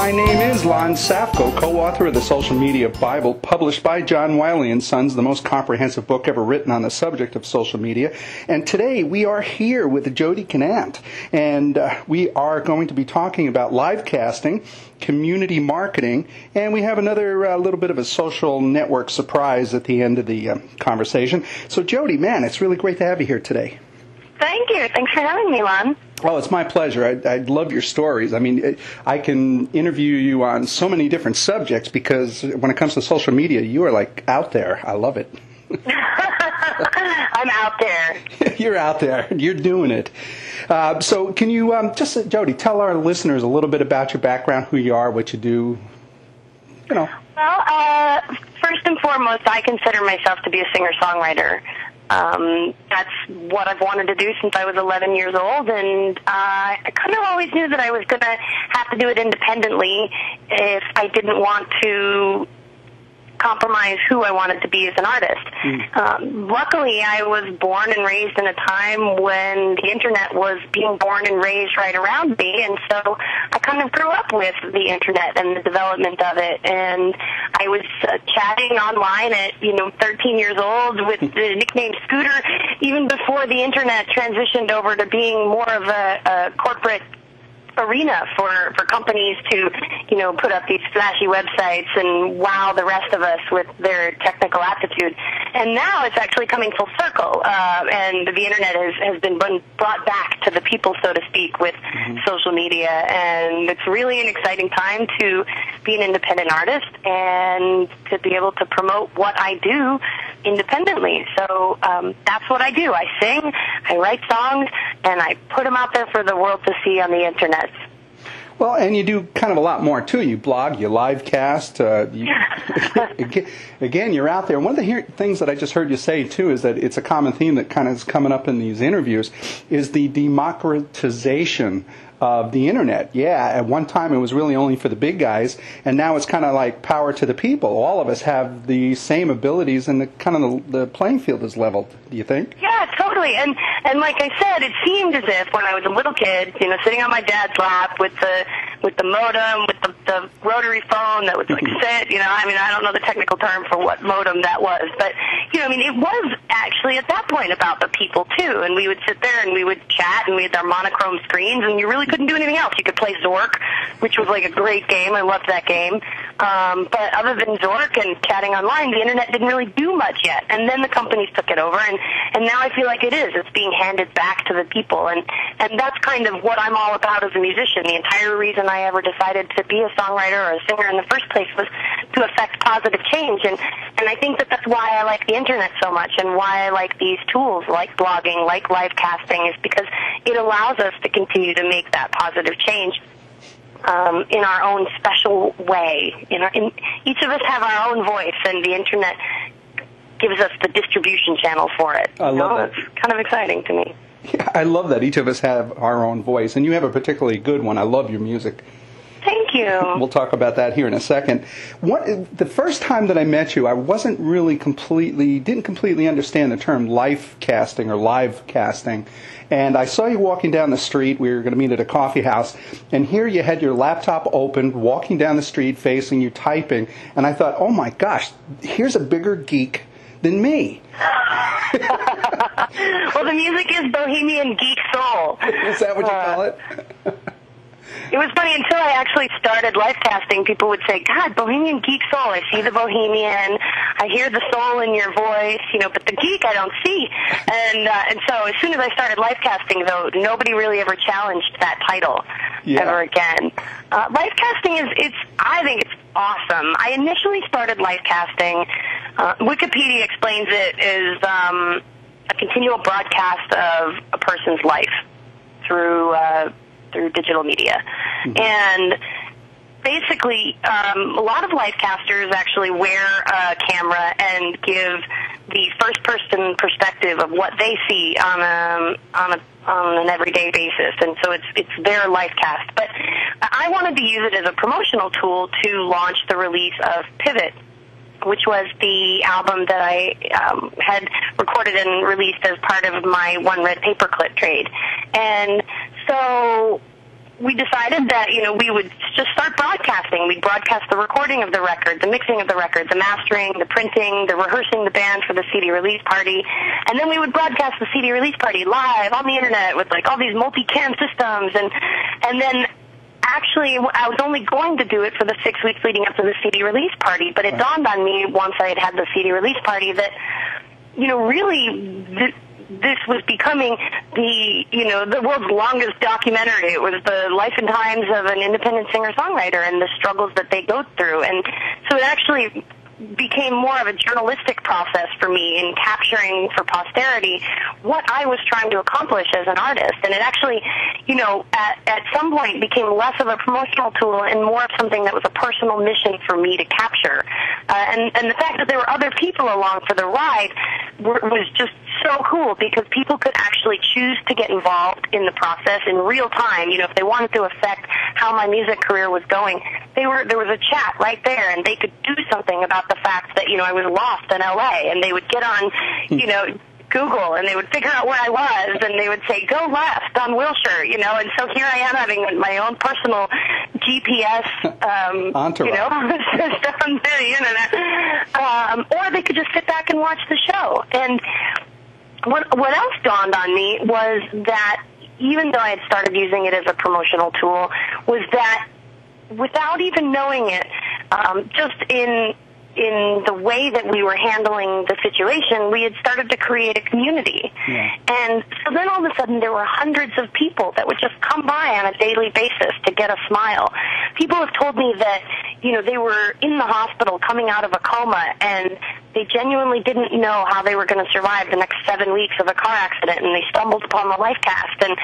My name is Lon Safko, co-author of the Social Media Bible, published by John Wiley & Sons, the most comprehensive book ever written on the subject of social media. And today we are here with Jody Gnant, and we are going to be talking about live casting, community marketing, and we have another little bit of a social network surprise at the end of the conversation. So Jody, man, it's really great to have you here today. Thank you. Thanks for having me, Lon. Oh, it's my pleasure. I love your stories. I mean, I can interview you on so many different subjects because when it comes to social media, you are like out there. I love it. I'm out there. You're out there. You're doing it. So can you just, Jody, tell our listeners a little bit about your background, who you are, what you do, you know. Well, first and foremost, I consider myself to be a singer-songwriter. That's what I've wanted to do since I was 11 years old, and I kind of always knew that I was going to have to do it independently if I didn't want to compromise who I wanted to be as an artist. Luckily, I was born and raised in a time when the internet was being born and raised right around me, and so I kind of grew up with the internet and the development of it. And I was chatting online at 13 years old with the nickname Scooter, even before the internet transitioned over to being more of a corporate arena for companies to, put up these flashy websites and wow the rest of us with their technical aptitude. And now it's actually coming full circle, and the internet has been brought back to the people, so to speak, with social media. And it's really an exciting time to be an independent artist and to be able to promote what I do independently. So that's what I do. I sing, I write songs, and I put them out there for the world to see on the internet. Well, and you do kind of a lot more, too. You blog, you live cast. Again, you're out there. One of the things that I just heard you say, too, is that it's a common theme that kind of is coming up in these interviews, is the democratization of the internet. Yeah, at one time it was really only for the big guys, and now it's kind of like power to the people. All of us have the same abilities, and the playing field is leveled. Do you think? Yeah, totally. And like I said, it seemed as if when I was a little kid, sitting on my dad's lap with the modem, with the rotary phone that would like sit, I don't know the technical term for what modem that was, but it was actually at that point about the people too. And we would sit there and we would chat, and we had our monochrome screens, and you really couldn't do anything else. You could play Zork, which was like a great game. I loved that game. But other than Zork and chatting online, the internet didn't really do much yet. And then the companies took it over, and now I feel like it is. It's being handed back to the people, and that's kind of what I'm all about as a musician. The entire reason I ever decided to be a songwriter or a singer in the first place was to affect positive change, and I think that that's why I like the internet so much, and why I like these tools like blogging, like live casting, is because it allows us to continue to make that positive change in our own special way. Each of us have our own voice, and the internet gives us the distribution channel for it. I love that. It's kind of exciting to me. Yeah, I love that each of us have our own voice, and you have a particularly good one. I love your music. Thank you. We'll talk about that here in a second. The first time that I met you, I wasn't really didn't completely understand the term live casting or live casting. And I saw you walking down the street. We were going to meet at a coffee house. And here you had your laptop open, walking down the street, facing you, typing. And I thought, oh my gosh, here's a bigger geek than me. Well, the music is bohemian geek soul. Is that what you call it? It was funny, until I actually started live casting, people would say, God, bohemian geek soul. I see the bohemian, I hear the soul in your voice, but the geek I don't see. And so as soon as I started live casting, though, nobody really ever challenged that title ever again. Live casting I think it's awesome. I initially started live casting. Wikipedia explains it as a continual broadcast of a person's life through digital media. And basically, a lot of live casters actually wear a camera and give the first-person perspective of what they see on an everyday basis, and so it's their live cast. But I wanted to use it as a promotional tool to launch the release of Pivot, which was the album that I had recorded and released as part of my One Red Paperclip trade. And so we decided that, we would just start broadcasting. We'd broadcast the recording of the record, the mixing of the record, the mastering, the printing, the rehearsing the band for the CD release party, and then we would broadcast the CD release party live on the internet with all these multi-cam systems, and then actually I was only going to do it for the 6 weeks leading up to the CD release party, but it dawned on me once I had the CD release party that, really this was becoming the world's longest documentary. It was the life and times of an independent singer-songwriter and the struggles that they go through. And so it actually became more of a journalistic process for me in capturing for posterity what I was trying to accomplish as an artist. And it actually, at some point became less of a promotional tool and more of something that was a personal mission for me to capture. And the fact that there were other people along for the ride was just so cool, because people could actually choose to get involved in the process in real time. If they wanted to affect how my music career was going, there was a chat right there, and they could do something about the fact that, I was lost in LA, and they would get on, Google, and they would figure out where I was, and they would say, go left on Wilshire, and so here I am having my own personal GPS, system on the internet. Or they could just sit back and watch the show. And what else dawned on me was that even though I had started using it as a promotional tool, was that without even knowing it, just in the way that we were handling the situation, we had started to create a community. Yeah. And so then all of a sudden there were hundreds of people that would just come by on a daily basis to get a smile. People have told me that, they were in the hospital coming out of a coma, and they genuinely didn't know how they were going to survive the next 7 weeks of a car accident, and they stumbled upon the LifeCast. And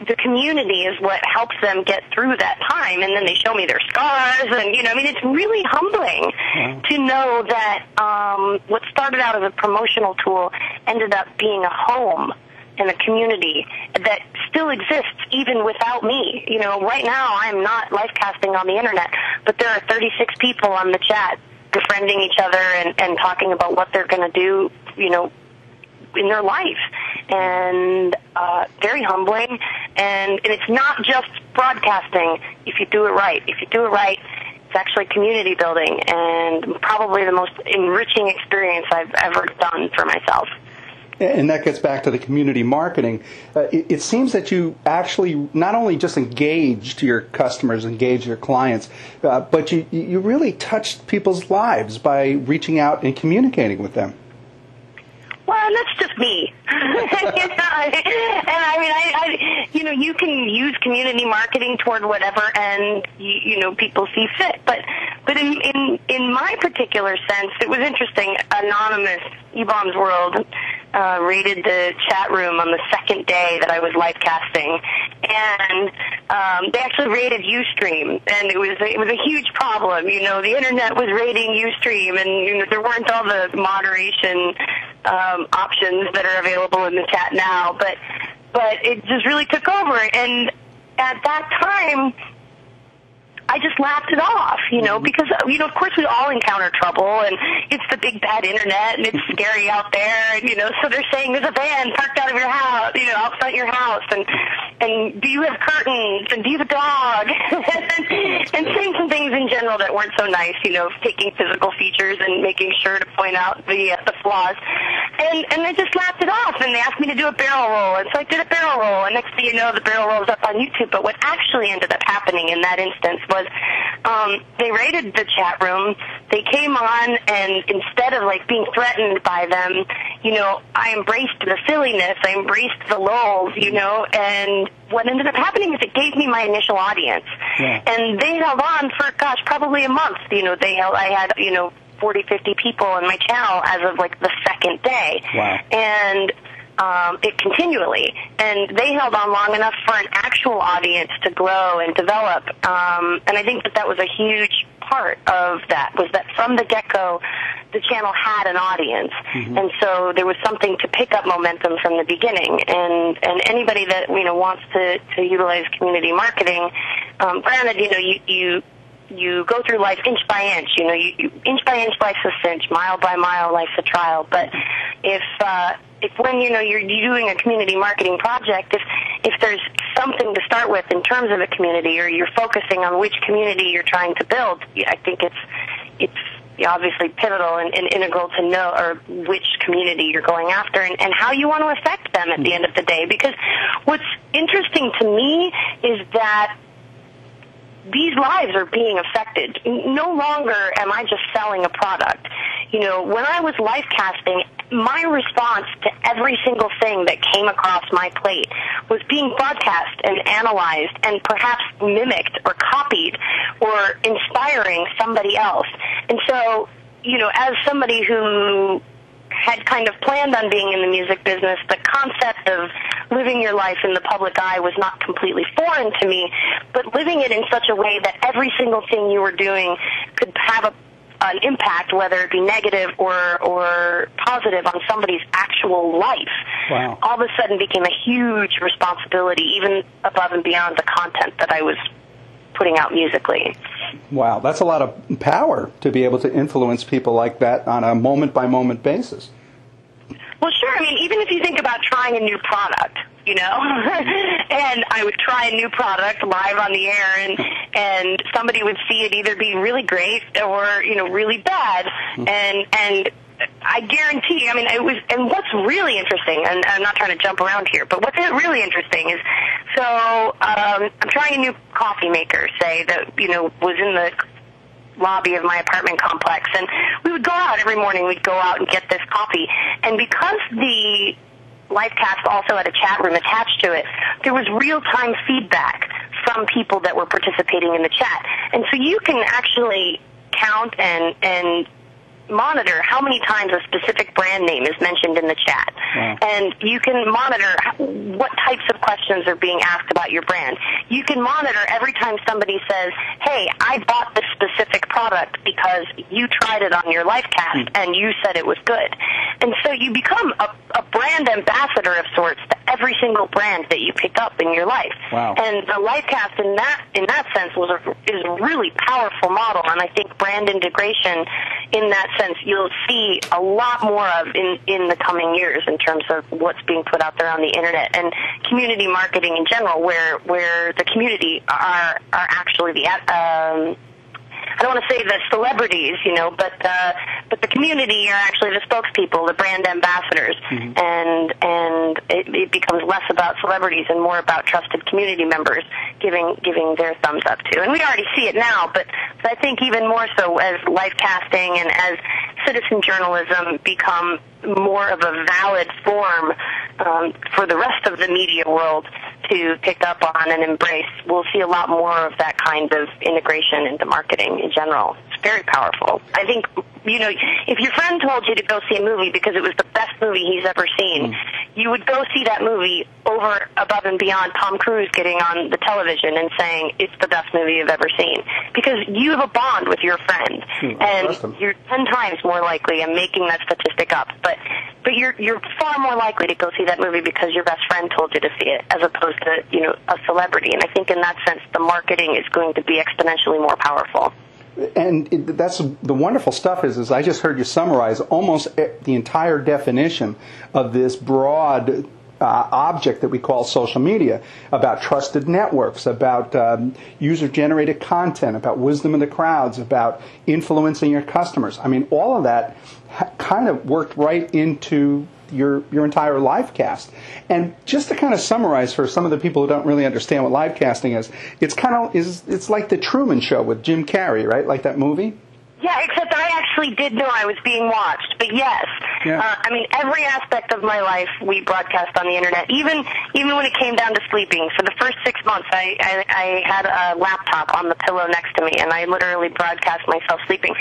the community is what helps them get through that time, and then they show me their scars, and, it's really humbling to know that what started out as a promotional tool ended up being a home and a community that still exists even without me. Right now I'm not livecasting on the internet, but there are 36 people on the chat befriending each other and talking about what they're going to do, in their life. And very humbling. And it's not just broadcasting if you do it right. If you do it right, it's actually community building, and probably the most enriching experience I've ever done for myself. And that gets back to the community marketing. It seems that you actually not only just engaged your customers, engaged your clients, but you really touched people's lives by reaching out and communicating with them. Well, that's just me. You can use community marketing toward whatever, and people see fit. But in my particular sense, it was interesting. Anonymous, E-Bombs World, rated the chat room on the second day that I was live casting, and they actually rated Ustream, and it was a huge problem. The internet was rating Ustream, and there weren't all the moderation options that are available in the chat now, but it just really took over. And at that time, I just laughed it off, because, of course we all encounter trouble, and it's the big bad internet, and it's scary out there, and, so they're saying there's a van parked out of your house, outside your house, and do you have curtains, and do you have a dog, and saying some things in general that weren't so nice, taking physical features and making sure to point out the flaws. And I just laughed it off, and they asked me to do a barrel roll, and so I did a barrel roll, and next thing you know, the barrel roll's up on YouTube. But what actually ended up happening in that instance was they raided the chat room. They came on, and instead of being threatened by them, I embraced the silliness, I embraced the lulls, and what ended up happening is it gave me my initial audience. Yeah. And they held on for, probably a month. I had, 40, 50 people in my channel as of the second day. Wow. And it continually. And they held on long enough for an actual audience to grow and develop. And I think that was a huge part of that, was that from the get-go, the channel had an audience. Mm-hmm. And so there was something to pick up momentum from the beginning. And anybody that, wants to utilize community marketing, granted, you go through life inch by inch. You inch by inch life's a cinch, mile by mile life's a trial. But if when you're doing a community marketing project, if there's something to start with in terms of a community, or you're focusing on which community you're trying to build, I think it's obviously pivotal and integral to know or which community you're going after and how you want to affect them at the end of the day. Because what's interesting to me is that these lives are being affected. No longer am I just selling a product. You know, when I was life casting, my response to every single thing that came across my plate was being broadcast and analyzed and perhaps mimicked or copied or inspiring somebody else. And so, you know, as somebody who had kind of planned on being in the music business, the concept of living your life in the public eye was not completely foreign to me, but living it in such a way that every single thing you were doing could have an impact, whether it be negative or positive, on somebody's actual life. Wow. All of a sudden became a huge responsibility, even above and beyond the content that I was putting out musically. Wow, that's a lot of power to be able to influence people like that on a moment-by-moment basis. Well, sure. I mean, even if you think about trying a new product, you know, and I would try a new product live on the air, and somebody would see it either be really great or, you know, really bad, and I guarantee, I mean, it was, and what's really interesting, and I'm not trying to jump around here, but what's really interesting is, so I'm trying a new coffee maker, say, that, you know, was in the lobby of my apartment complex, and we would go out every morning, we'd go out and get this coffee, and because the Livecast also had a chat room attached to it, there was real-time feedback from people that were participating in the chat, and so you can actually count and monitor how many times a specific brand name is mentioned in the chat. Wow. And you can monitor what types of questions are being asked about your brand. You can monitor every time somebody says, hey, I bought this specific product because you tried it on your Livecast and you said it was good. And so you become a brand ambassador of sorts to every single brand that you pick up in your life. Wow. And the Livecast in that sense is a really powerful model, and I think brand integration in that sense you'll see a lot more of in the coming years in terms of what's being put out there on the internet and community marketing in general, where the community are actually the I don't want to say the celebrities, you know, but the community are actually the spokespeople, the brand ambassadors, and it becomes less about celebrities and more about trusted community members giving their thumbs up to. And we already see it now, but I think even more so as live casting and as citizen journalism become more of a valid form for the rest of the media world to pick up on and embrace, we'll see a lot more of that kind of integration into marketing in general. It's very powerful. I think, you know, if your friend told you to go see a movie because it was the best movie he's ever seen, you would go see that movie over, above and beyond Tom Cruise getting on the television and saying it's the best movie you've ever seen, because you have a bond with your friend, and you're 10 times more likely, I'm making that statistic up, but you're far more likely to go see that movie because your best friend told you to see it, as opposed to, you know, a celebrity. And I think in that sense, the marketing is going to be exponentially more powerful. And that's the wonderful stuff is I just heard you summarize almost the entire definition of this broad object that we call social media, about trusted networks, about user-generated content, about wisdom of the crowds, about influencing your customers. I mean, all of that kind of worked right into your entire live cast. And just to kind of summarize for some of the people who don't really understand what live casting is, it's like the Truman Show with Jim Carrey, right? Like that movie? Yeah, except I actually did know I was being watched. But yes, I mean, every aspect of my life we broadcast on the internet. Even when it came down to sleeping, for the first 6 months, I had a laptop on the pillow next to me, and I literally broadcast myself sleeping.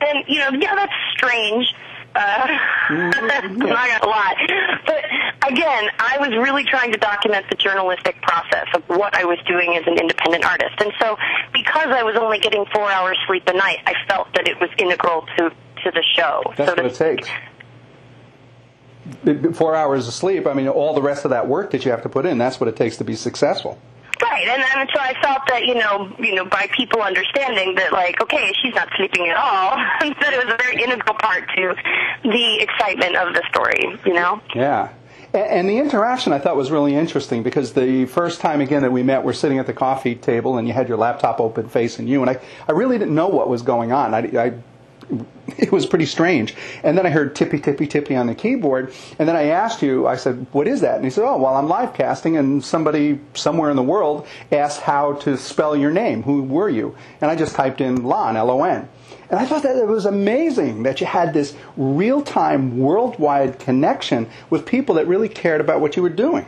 And that's strange. I'm not gonna lie, but again, I was really trying to document the journalistic process of what I was doing as an independent artist, and so because I was only getting 4 hours sleep a night, I felt that it was integral to the show. That's what it takes. 4 hours of sleep. I mean, all the rest of that work that you have to put in, that's what it takes to be successful. Right, and so I felt that, by people understanding that, like, okay, she's not sleeping at all, that it was a very integral part to the excitement of the story, Yeah. And the interaction I thought was really interesting, because the first time again that we met, we're sitting at the coffee table and you had your laptop open facing you, and I really didn't know what was going on. It was pretty strange. And then I heard tippy, tippy, tippy on the keyboard. And then I asked you, I said, what is that? And he said, oh, well, I'm live casting, and somebody somewhere in the world asked how to spell your name. Who were you? And I just typed in Lon, L-O-N. And I thought that it was amazing that you had this real-time, worldwide connection with people that really cared about what you were doing.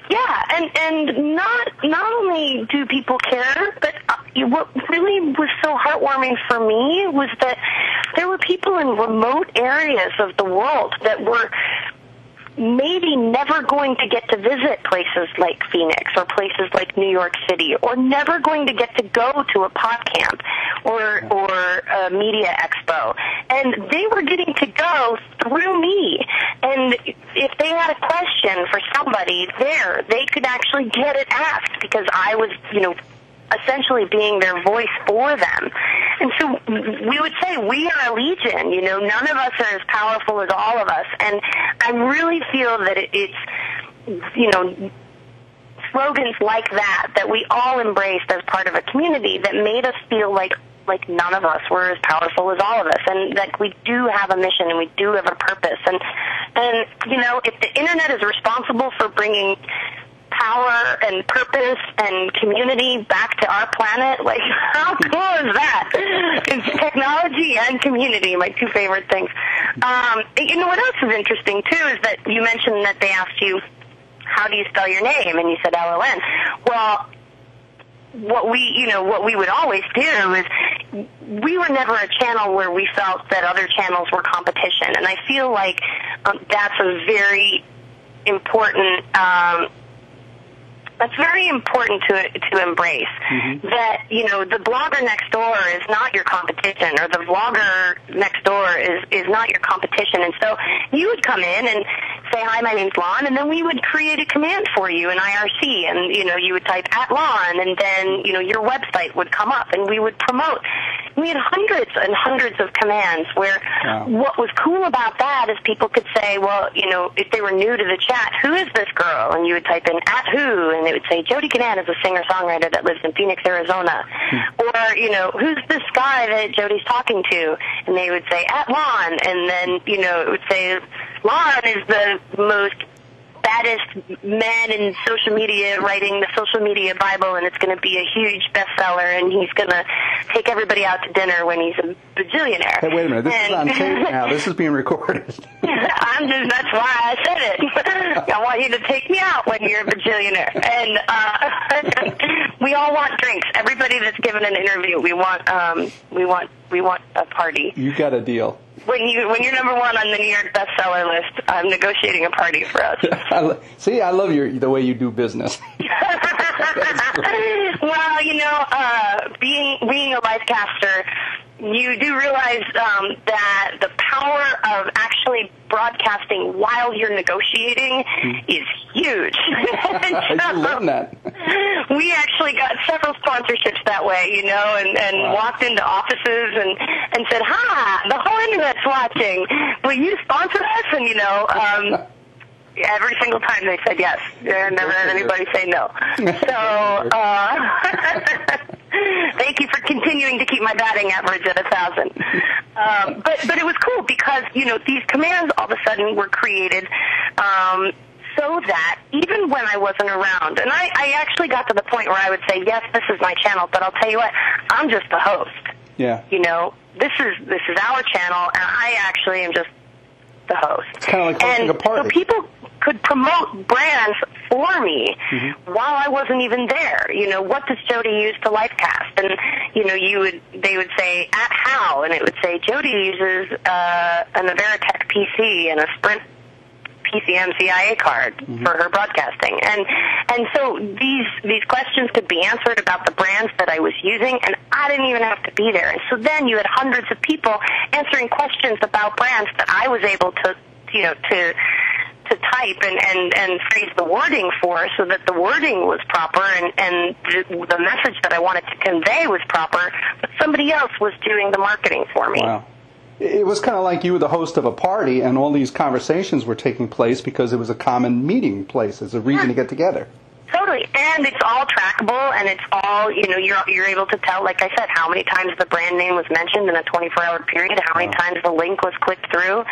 Yeah, and not only do people care, but what really was so heartwarming for me was that there were people in remote areas of the world that were maybe never going to get to visit places like Phoenix or places like New York City, or never going to get to go to a PodCamp or a media expo. And they were getting to go through me. And if they had a question for somebody there, they could actually get it asked, because I was, essentially being their voice for them. And so we would say we are a legion, none of us are as powerful as all of us. And I really feel that it's, slogans like that we all embraced as part of a community that made us feel like none of us were as powerful as all of us, and that we do have a mission and we do have a purpose. And if the internet is responsible for bringing power and purpose and community back to our planet, how cool is that? It's technology and community, my two favorite things. What else is interesting too is that you mentioned that they asked you, how do you spell your name? And you said L-O-N. Well, what we would always do is, we were never a channel where we felt that other channels were competition. And I feel like that's a very important that's very important to embrace. Mm-hmm. That, the blogger next door is not your competition, or the vlogger next door is not your competition. And so you would come in and say, hi, my name's Lon, and then we would create a command for you in IRC, and, you would type @Lon, and then, your website would come up, and we would promote. We had hundreds and hundreds of commands where what was cool about that is people could say, well, if they were new to the chat, who is this girl? And you would type in @who, and they would say, Jody Gnant is a singer-songwriter that lives in Phoenix, Arizona. Or, who's this guy that Jody's talking to? And they would say, @Lon, and then, it would say, Lon is the most baddest man in social media, writing the social media Bible, and it's going to be a huge bestseller, and he's going to take everybody out to dinner when he's a bajillionaire. Hey, wait a minute. This is on tape now. This is being recorded. That's why I said it. I want you to take me out when you're a bajillionaire. And we all want drinks. Everybody that's given an interview, we want a party. You got a deal. When you're number one on the New York bestseller list, I'm negotiating a party for us. See, I love the way you do business. Well, being a live caster, you do realize that the power of actually broadcasting while you're negotiating is huge. I love that. We actually got several sponsorships that way, and walked into offices and said, hi, the whole internet's watching. Will you sponsor us? And, every single time they said yes. I never had anybody say no. So, thank you for continuing to keep my batting average at 1,000. But it was cool because, these commands all of a sudden were created so that even when I wasn't around, and I actually got to the point where I would say, yes, this is my channel, but I'll tell you what, I'm just the host. Yeah. This is our channel, and I actually am just the host. It's kind of like hosting a party. So people could promote brands for me while I wasn't even there. What does Jody use to livecast? And they would say @how, and it would say Jody uses an Averitech PC and a Sprint PCM CIA card for her broadcasting. And so these questions could be answered about the brands that I was using, and I didn't even have to be there. And so then you had hundreds of people answering questions about brands that I was able to type and phrase the wording for, so that the wording was proper and the message that I wanted to convey was proper, but somebody else was doing the marketing for me. Wow. It was kind of like you were the host of a party, and all these conversations were taking place because it was a common meeting place. It's a reason to get together. Totally, and it's all trackable, and it's all, you're able to tell, like I said, how many times the brand name was mentioned in a 24-hour period, how many times the link was clicked through.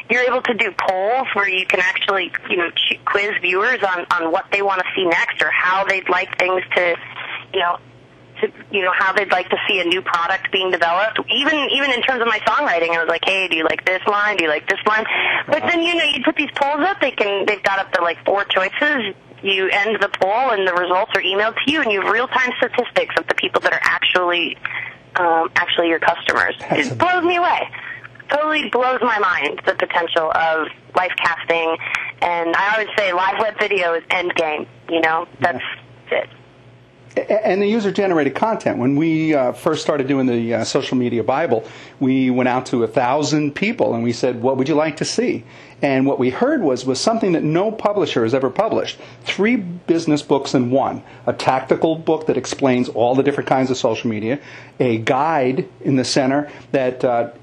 You're able to do polls where you can actually, quiz viewers on what they want to see next or how they'd like things to, how they'd like to see a new product being developed. Even in terms of my songwriting, I was like, hey, do you like this line? Do you like this line? But then, you put these polls up, they've got up to like 4 choices. You end the poll, and the results are emailed to you, and you have real-time statistics of the people that are actually your customers. It blows me away. Totally blows my mind, the potential of live casting. And I always say live web video is end game. That's it. And the user-generated content. When we first started doing the Social Media Bible, we went out to 1,000 people and we said, what would you like to see? And what we heard was something that no publisher has ever published. 3 business books in one. A tactical book that explains all the different kinds of social media. A guide in the center that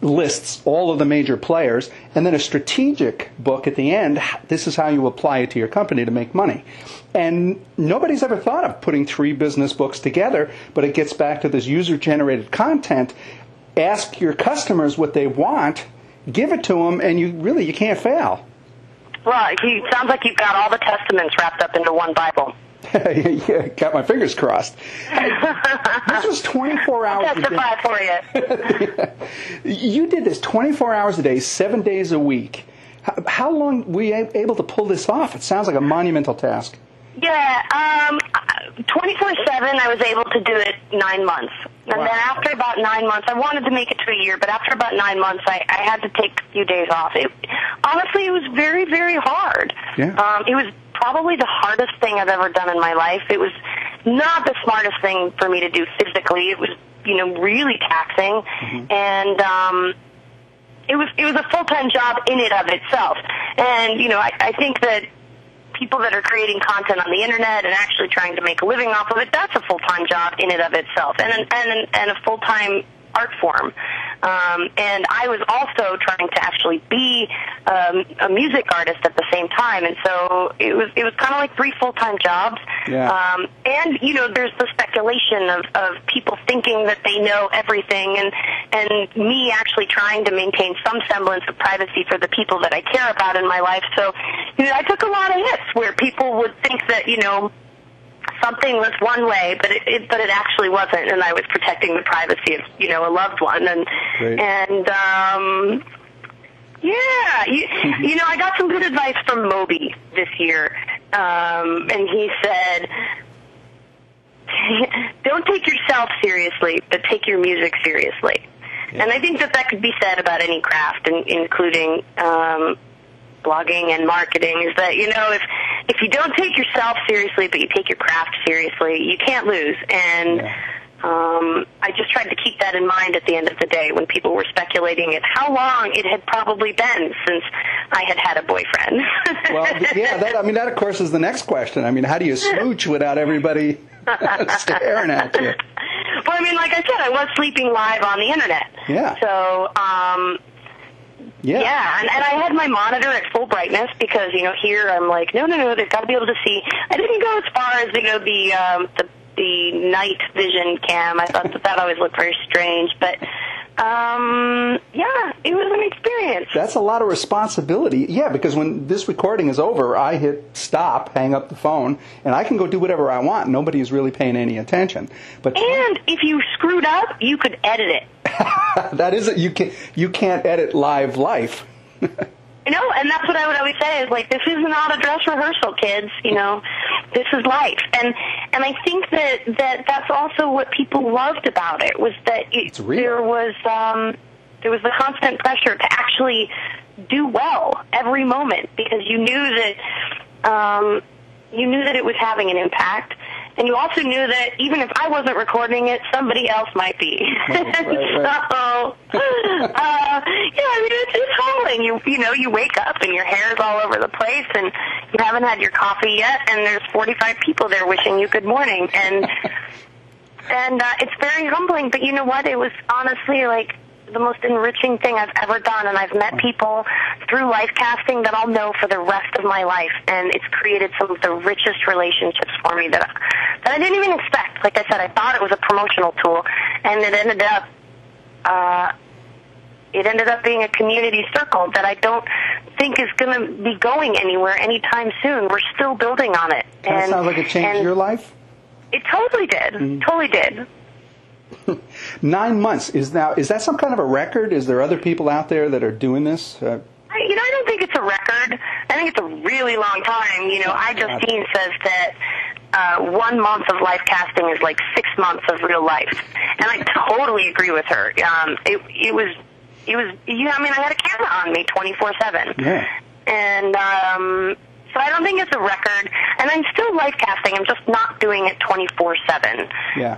lists all of the major players, and then a strategic book at the end. This is how you apply it to your company to make money. And nobody's ever thought of putting 3 business books together, but it gets back to this user-generated content. Ask your customers what they want, give it to them, and you can't fail. Well, it sounds like you've got all the testaments wrapped up into one Bible. Yeah, got my fingers crossed. This was 24 hours a day. Testify for you. You did this 24 hours a day, 7 days a week. How long were you able to pull this off? It sounds like a monumental task. Yeah, 24/7, I was able to do it 9 months. And then after about 9 months, I wanted to make it to a year, but after about 9 months, I had to take a few days off. Honestly, it was very, very hard. Yeah. It was probably the hardest thing I've ever done in my life. It was not the smartest thing for me to do physically. It was, really taxing. Mm-hmm. And it was a full-time job in and of itself. And, I think that people that are creating content on the internet and actually trying to make a living off of it, that's a full-time job in and of itself, and a full-time art form. And I was also trying to actually be a music artist at the same time, and so it was kind of like 3 full-time jobs. Yeah. And there's the speculation of people thinking that they know everything, and me actually trying to maintain some semblance of privacy for the people that I care about in my life. So I took a lot of hits where people would think that something was one way, but it actually wasn't, and I was protecting the privacy of a loved one, and I got some good advice from Moby this year, and he said, don't take yourself seriously, but take your music seriously. Yeah. And I think that could be said about any craft, including blogging and marketing, is that if you don't take yourself seriously but you take your craft seriously, you can't lose. And I just tried to keep that in mind at the end of the day when people were speculating at how long it had probably been since I had a boyfriend. Well, yeah, that of course is the next question. I mean, how do you smooch without everybody staring at you? Well, like I said, I was sleeping live on the internet. Yeah. So, yeah, and I had my monitor at full brightness because, here I'm like, no, they've got to be able to see. I didn't go as far as, the night vision cam. I thought that always looked very strange, but, it was an experience. That's a lot of responsibility. Yeah, because when this recording is over, I hit stop, hang up the phone, and I can go do whatever I want. Nobody's really paying any attention. And if you screwed up, you could edit it. That is it. You can't edit live life. And that's what I would always say is this is not a dress rehearsal, kids. This is life. And I think that's also what people loved about it was that there was the constant pressure to actually do well every moment because you knew that it was having an impact. And you also knew that even if I wasn't recording it, somebody else might be. Right. So, it's humbling. You wake up and your hair's all over the place, and you haven't had your coffee yet, and there's 45 people there wishing you good morning, and it's very humbling. But you know what? It was honestly the most enriching thing I've ever done, and I've met people through life casting that I'll know for the rest of my life, and it's created some of the richest relationships for me that I didn't even expect. Like I said, I thought it was a promotional tool, and it ended up being a community circle that I don't think is going to be going anywhere anytime soon. We're still building on it. That sounds like it changed your life? It totally did. Totally did. 9 months. Is that some kind of a record? Is there other people out there that are doing this? I don't think it's a record. I think it's a really long time. Justine says that 1 month of life casting is like 6 months of real life. And I totally agree with her. It was, I had a camera on me 24/7. Yeah. And, so I don't think it's a record, and I'm still life casting. I'm just not doing it 24/7. Yeah.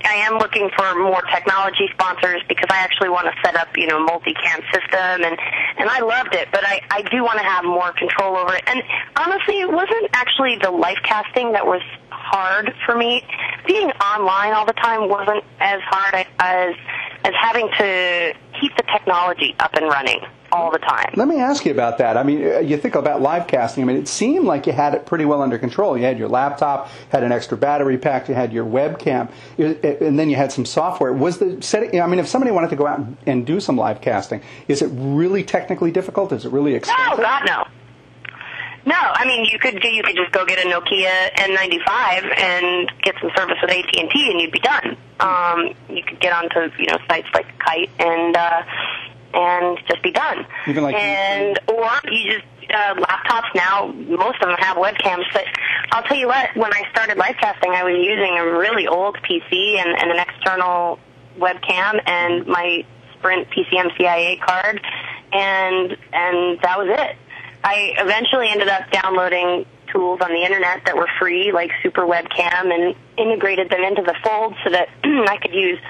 I am looking for more technology sponsors because I actually want to set up, multi-cam system, and I loved it, but I do want to have more control over it. And honestly, it wasn't actually the life casting that was hard for me. Being online all the time wasn't as hard as having to keep the technology up and running all the time. Let me ask you about that. I mean, you think about live casting. I mean, it seemed like you had it pretty well under control. You had your laptop, had an extra battery pack, you had your webcam, and then you had some software. Was the setting? I mean, if somebody wanted to go out and do some live casting, is it really technically difficult? Is it really expensive? No, God, no. No, I mean, you could just go get a Nokia N95 and get some service with AT&T, and you'd be done. You could get onto sites like Kite and just be done. Even like or you just laptops now, most of them have webcams. But I'll tell you what, when I started live casting, I was using a really old PC and an external webcam and my Sprint PCM-CIA card, and that was it. I eventually ended up downloading tools on the internet that were free, like Super Webcam, and integrated them into the fold so that I could use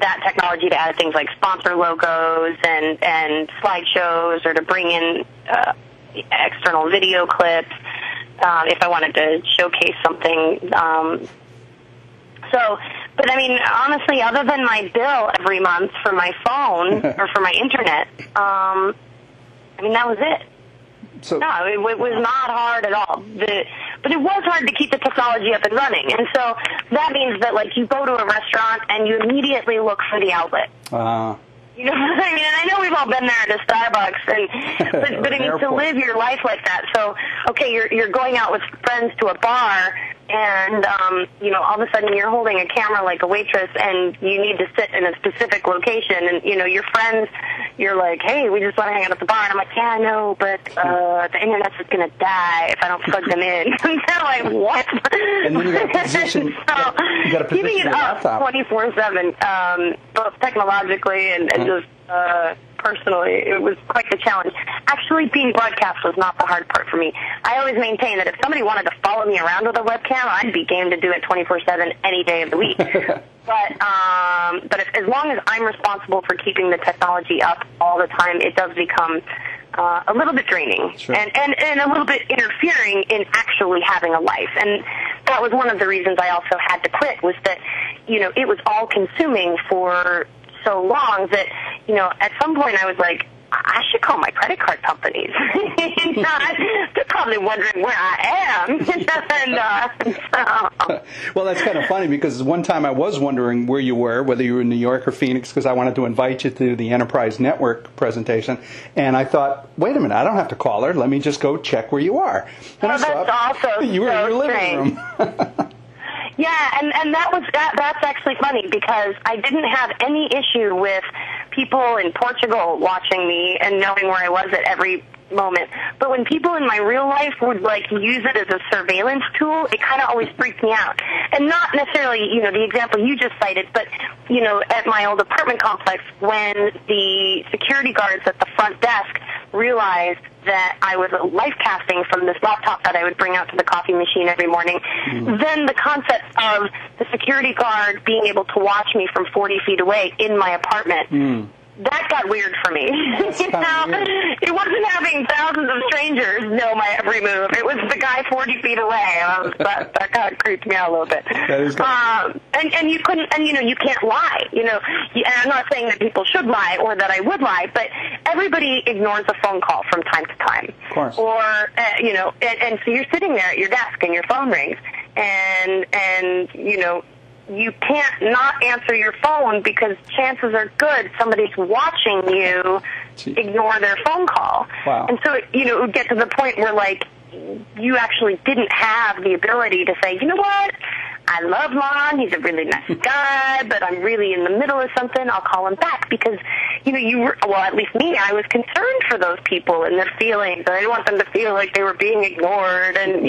that technology to add things like sponsor logos and slideshows, or to bring in external video clips if I wanted to showcase something. But I mean, honestly, other than my bill every month for my phone or for my internet, I mean, that was it. So, no, it was not hard at all. But it was hard to keep the technology up and running. And so that means that, like, you go to a restaurant and you immediately look for the outlet. You know what I mean? And I know we've all been there at a Starbucks, but I mean, to live your life like that. So, okay, you're going out with friends to a bar, and all of a sudden you're holding a camera like a waitress, and you need to sit in a specific location, and your friends, you're like, hey, we just want to hang out at the bar, and I'm like, yeah, I know, but the internet's just gonna die if I don't plug them in. And they're like, what? And then you got to position. You got to position keeping it your up laptop 24/7, both technologically and just personally, it was quite the challenge. Actually, being broadcast was not the hard part for me. I always maintain that if somebody wanted to follow me around with a webcam, I'd be game to do it 24/7 any day of the week. But as long as I'm responsible for keeping the technology up all the time, it does become a little bit draining. Sure. and a little bit interfering in actually having a life. And that was one of the reasons I also had to quit, was that, it was all consuming for so long that, at some point I was like, I should call my credit card companies. They're probably wondering where I am. Well, that's kind of funny, because one time I was wondering where you were, whether you were in New York or Phoenix, because I wanted to invite you to the Enterprise Network presentation. And I thought, wait a minute, I don't have to call her. Let me just go check where you are. And that's also you were in your living room. Yeah, and that's actually funny, because I didn't have any issue with people in Portugal watching me and knowing where I was at every moment. But when people in my real life would, like, use it as a surveillance tool, it kind of always freaked me out. And not necessarily, the example you just cited, but, at my old apartment complex, when the security guards at the front desk realized that I was live casting from this laptop that I would bring out to the coffee machine every morning, then the concept of the security guard being able to watch me from 40 feet away in my apartment that got weird for me. It wasn't having thousands of strangers know my every move. It was the guy 40 feet away. That kind of creeped me out a little bit. And you couldn't, and you can't lie. And I'm not saying that people should lie or that I would lie, but everybody ignores a phone call from time to time. Of course. Or and so you're sitting there at your desk and your phone rings, and you can't not answer your phone because chances are good somebody's watching you ignore their phone call. Wow. And so, it would get to the point where, like, you actually didn't have the ability to say, you know what, I love Lon, he's a really nice guy, but I'm really in the middle of something, I'll call him back, because, you were, well, at least me, I was concerned for those people and their feelings, and I didn't want them to feel like they were being ignored, and,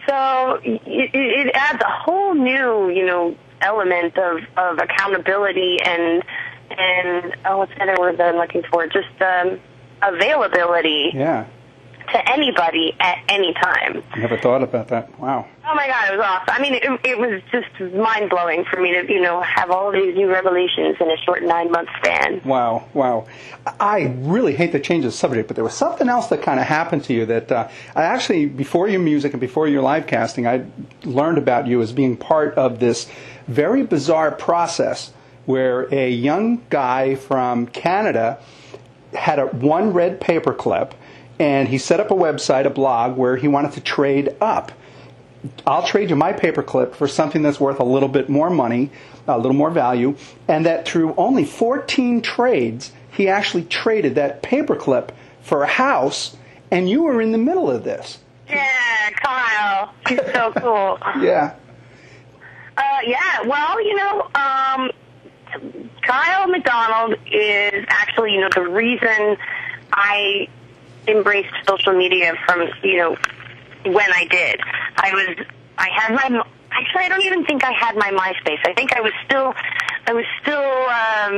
So it adds a whole new, element of accountability and what's the other word that I'm looking for? Just availability. Yeah. To anybody at any time. Never thought about that. Wow. Oh my God, it was awesome. I mean, it was just mind blowing for me to have all these new revelations in a short 9-month span. Wow. I really hate to change the subject, but there was something else that kind of happened to you that I actually, before your music and before your live casting, I learned about you as being part of this very bizarre process where a young guy from Canada had one red paperclip. And he set up a website, a blog, where he wanted to trade up. I'll trade you my paperclip for something that's worth a little bit more money, a little more value. And that through only 14 trades, he actually traded that paperclip for a house. And you were in the middle of this. Yeah, Kyle. He's so cool. Yeah. Kyle McDonald is actually, the reason I embraced social media from, when I did. I don't even think I had my MySpace. I think I was still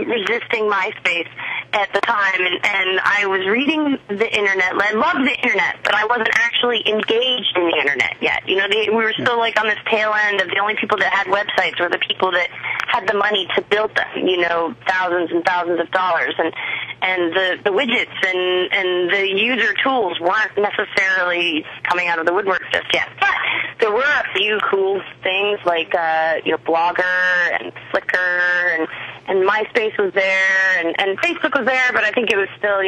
resisting MySpace at the time, and I was reading the internet. I loved the internet, but I wasn't actually engaged in the internet yet. We were still like on this tail end of the only people that had websites were the people that had the money to build them, thousands and thousands of dollars, and the widgets and the user tools weren't necessarily coming out of the woodwork just yet. But there were a few cool things like Blogger and Flickr and MySpace was there and Facebook was there, but I think it was still,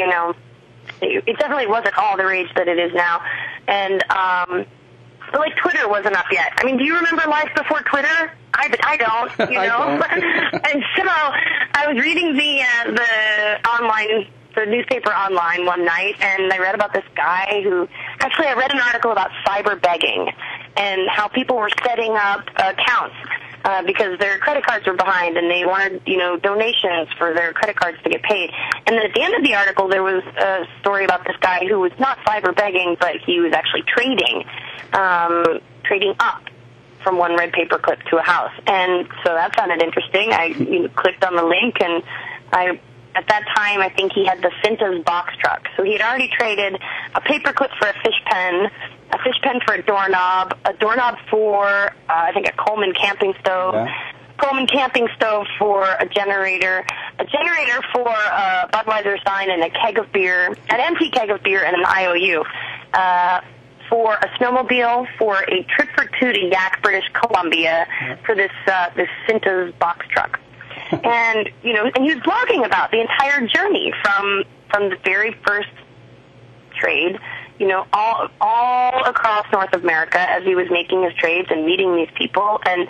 it definitely wasn't all the rage that it is now. And but like Twitter wasn't up yet. I mean, do you remember life before Twitter? I don't, I don't. And so I was reading the newspaper online one night, and I read about this guy I read an article about cyber begging and how people were setting up accounts because their credit cards were behind and they wanted, donations for their credit cards to get paid. And then at the end of the article, there was a story about this guy who was not cyber begging, but he was actually trading up from one red paperclip to a house. And so that sounded interesting. I clicked on the link, and at that time, I think he had the Cintas box truck. So he had already traded a paperclip for a fish pen for a doorknob for, I think, a Coleman camping stove, Coleman camping stove for a generator for a Budweiser sign and a keg of beer, an empty keg of beer and an IOU, for a snowmobile, for a trip for two to Yak, British Columbia, for this Cintas box truck. And, and he was blogging about the entire journey from the very first trade, all across North America as he was making his trades and meeting these people. And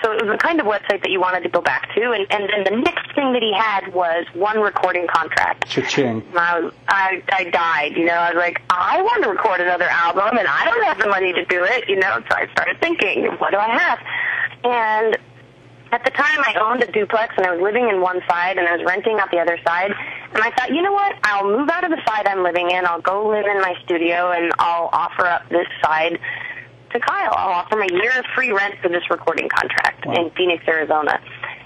so it was the kind of website that you wanted to go back to. And then the next thing that he had was one recording contract. Cha-ching. I died, I was like, I want to record another album, and I don't have the money to do it, So I started thinking, what do I have? And at the time, I owned a duplex, and I was living in one side, and I was renting out the other side. And I thought, you know what? I'll move out of the side I'm living in. I'll go live in my studio, and I'll offer up this side to Kyle. I'll offer him a year of free rent for this recording contract in Phoenix, Arizona.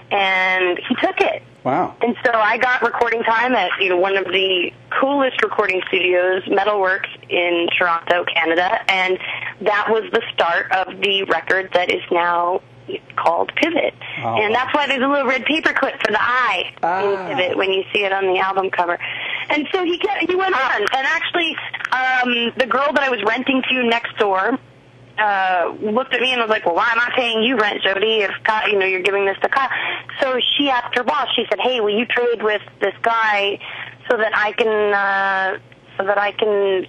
And he took it. Wow. And so I got recording time at one of the coolest recording studios, Metalworks, in Toronto, Canada. And that was the start of the record that is now called Pivot. Oh. And that's why there's a little red paperclip for the eye in Pivot when you see it on the album cover. And so he went on. And actually, the girl that I was renting to next door looked at me and was like, well, why am I paying you rent, Jody, if Kyle, you're giving this to Kyle? So she asked her boss, she said, hey, will you trade with this guy so that I can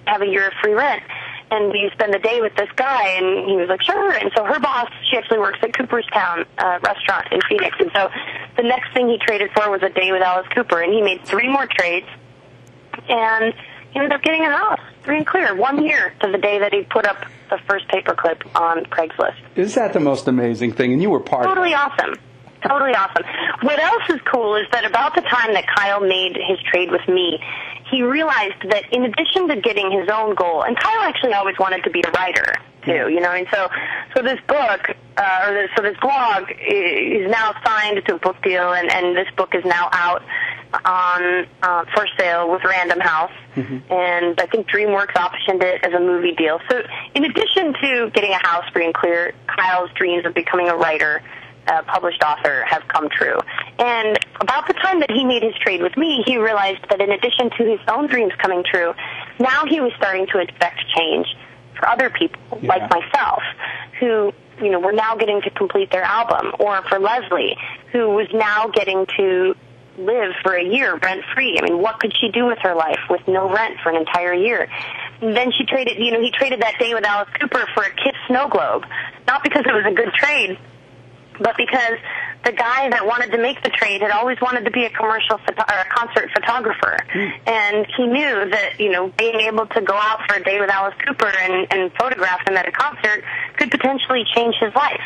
have a year of free rent? And will you spend the day with this guy? And he was like, sure. And so her boss, she actually works at Cooperstown restaurant in Phoenix. And so the next thing he traded for was a day with Alice Cooper. And he made 3 more trades. And he ended up getting a house, free and clear, 1 year to the day that he put up the first paperclip on Craigslist. Is that the most amazing thing? And you were part Totally of it. Awesome. Totally awesome. What else is cool is that about the time that Kyle made his trade with me, he realized that in addition to getting his own goal, and Kyle actually always wanted to be a writer too, and so this book, this blog is now signed to a book deal, and this book is now out on for sale with Random House, and I think DreamWorks optioned it as a movie deal. So in addition to getting a house free and clear, Kyle's dreams of becoming a writer, published author, have come true. And about the time that he made his trade with me, he realized that in addition to his own dreams coming true, now he was starting to expect change for other people, like myself, who, were now getting to complete their album, or for Leslie, who was now getting to live for a year rent-free. I mean, what could she do with her life with no rent for an entire year? And then he traded that day with Alice Cooper for a Kiss snow globe, not because it was a good trade, but because the guy that wanted to make the trade had always wanted to be a concert photographer. And he knew that, being able to go out for a day with Alice Cooper and photograph him at a concert could potentially change his life.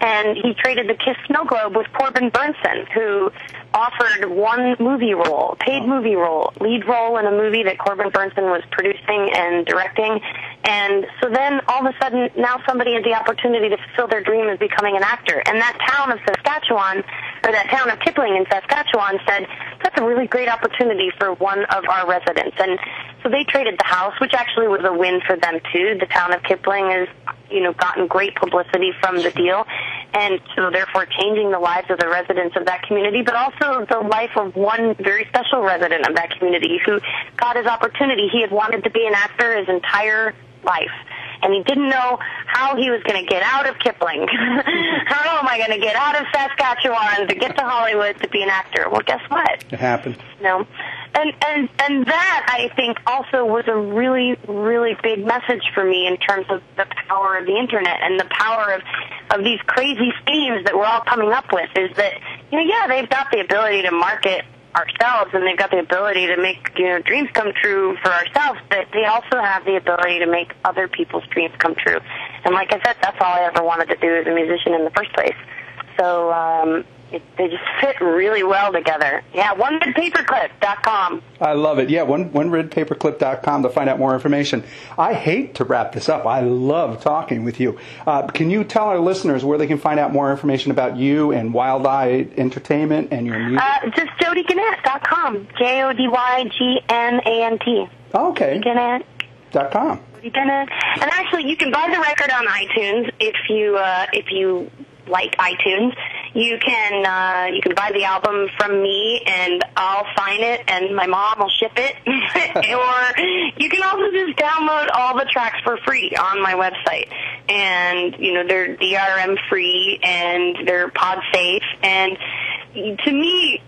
And he traded the Kiss snow globe with Corbin Burnson, who offered one movie role, paid movie role, lead role in a movie that Corbin Burnson was producing and directing. And so then all of a sudden, now somebody had the opportunity to fulfill their dream of becoming an actor. And that town of Saskatchewan, or that town of Kipling in Saskatchewan, said, that's a really great opportunity for one of our residents. And so they traded the house, which actually was a win for them too. The town of Kipling has, gotten great publicity from the deal, and so therefore changing the lives of the residents of that community, but also the life of one very special resident of that community who got his opportunity. He had wanted to be an actor his entire life, and he didn't know how he was going to get out of Kipling. How am I going to get out of Saskatchewan to get to Hollywood to be an actor? Well, guess what? It happened. And that, I think, also was a really, really big message for me in terms of the power of the Internet and the power of these crazy schemes that we're all coming up with, is that, they've got the ability to market ourselves, and they've got the ability to make, dreams come true for ourselves, but they also have the ability to make other people's dreams come true. And like I said, that's all I ever wanted to do as a musician in the first place. So, they just fit really well together. Yeah, OneRedPaperclip.com. I love it. Yeah, OneRedPaperclip.com to find out more information. I hate to wrap this up. I love talking with you. Can you tell our listeners where they can find out more information about you and Wild Eye Entertainment and your music? Just JodyGnant.com. JodyGnant. Okay. Gnant.com. And actually, you can buy the record on iTunes if you like iTunes. You can buy the album from me, and I'll sign it, and my mom will ship it. Or you can also just download all the tracks for free on my website. And, they're DRM free, and they're pod safe. And to me,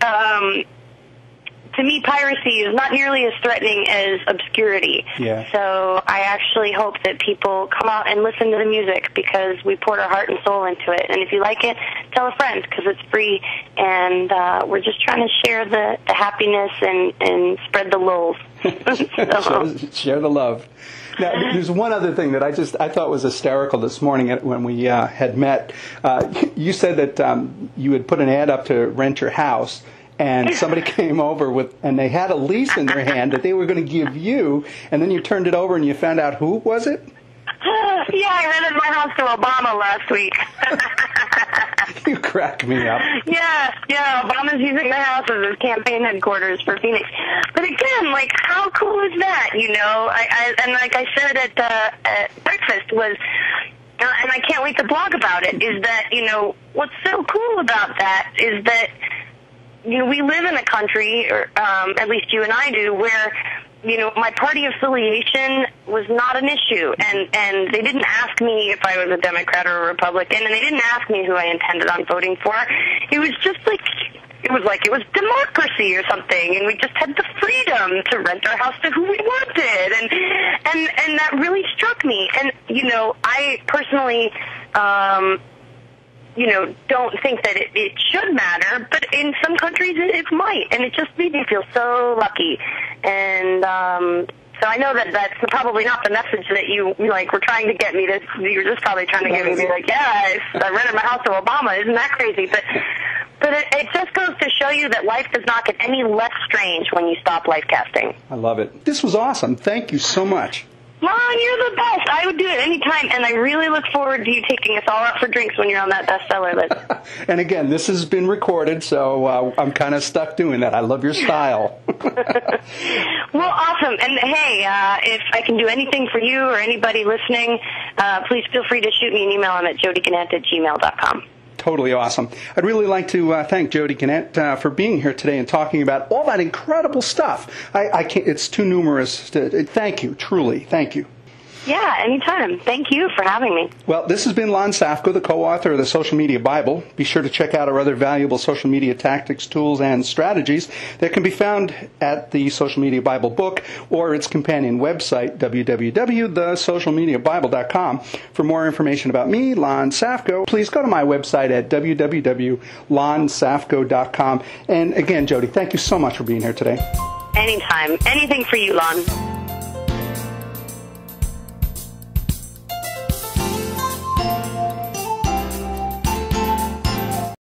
piracy is not nearly as threatening as obscurity. Yeah. So I actually hope that people come out and listen to the music, because we poured our heart and soul into it. And if you like it, tell a friend, because it's free. And we're just trying to share the happiness and spread the lulls. Share the love. Now, there's one other thing that I thought was hysterical this morning when we had met. You said that you had put an ad up to rent your house, and somebody came over and they had a lease in their hand that they were going to give you, and then you turned it over and you found out who was it? Yeah, I rented my house to Obama last week. You crack me up. Yeah, Obama's using my house as his campaign headquarters for Phoenix. But again, how cool is that, and like I said at breakfast, was and I can't wait to blog about it, is that, what's so cool about that is that, we live in a country, or at least you and I do, where, my party affiliation was not an issue, and they didn't ask me if I was a Democrat or a Republican, and they didn't ask me who I intended on voting for. It was just like it was democracy or something, and we just had the freedom to rent our house to who we wanted, and that really struck me. And I personally don't think that it should matter, but in some countries it might, and it just made me feel so lucky. And so I know that that's probably not the message that you were trying to get me to. You're just probably trying to get me to be like, yeah, I rented my house to Obama. Isn't that crazy? But it just goes to show you that life does not get any less strange when you stop life casting. I love it. This was awesome. Thank you so much. Lon, you're the best. I would do it anytime, and I really look forward to you taking us all out for drinks when you're on that bestseller list. And again, this has been recorded, so I'm kind of stuck doing that. I love your style. Well, awesome. And hey, if I can do anything for you or anybody listening, please feel free to shoot me an email. I'm at jodygnant@gmail.com. Totally awesome. I'd really like to thank Jody Gnant for being here today and talking about all that incredible stuff. I can't, it's too numerous. Thank you, truly. Thank you. Yeah, anytime. Thank you for having me. Well, this has been Lon Safko, the co-author of the Social Media Bible. Be sure to check out our other valuable social media tactics, tools, and strategies that can be found at the Social Media Bible book or its companion website, www.thesocialmediabible.com. For more information about me, Lon Safko, please go to my website at www.lonsafko.com. And again, Jody, thank you so much for being here today. Anytime. Anything for you, Lon.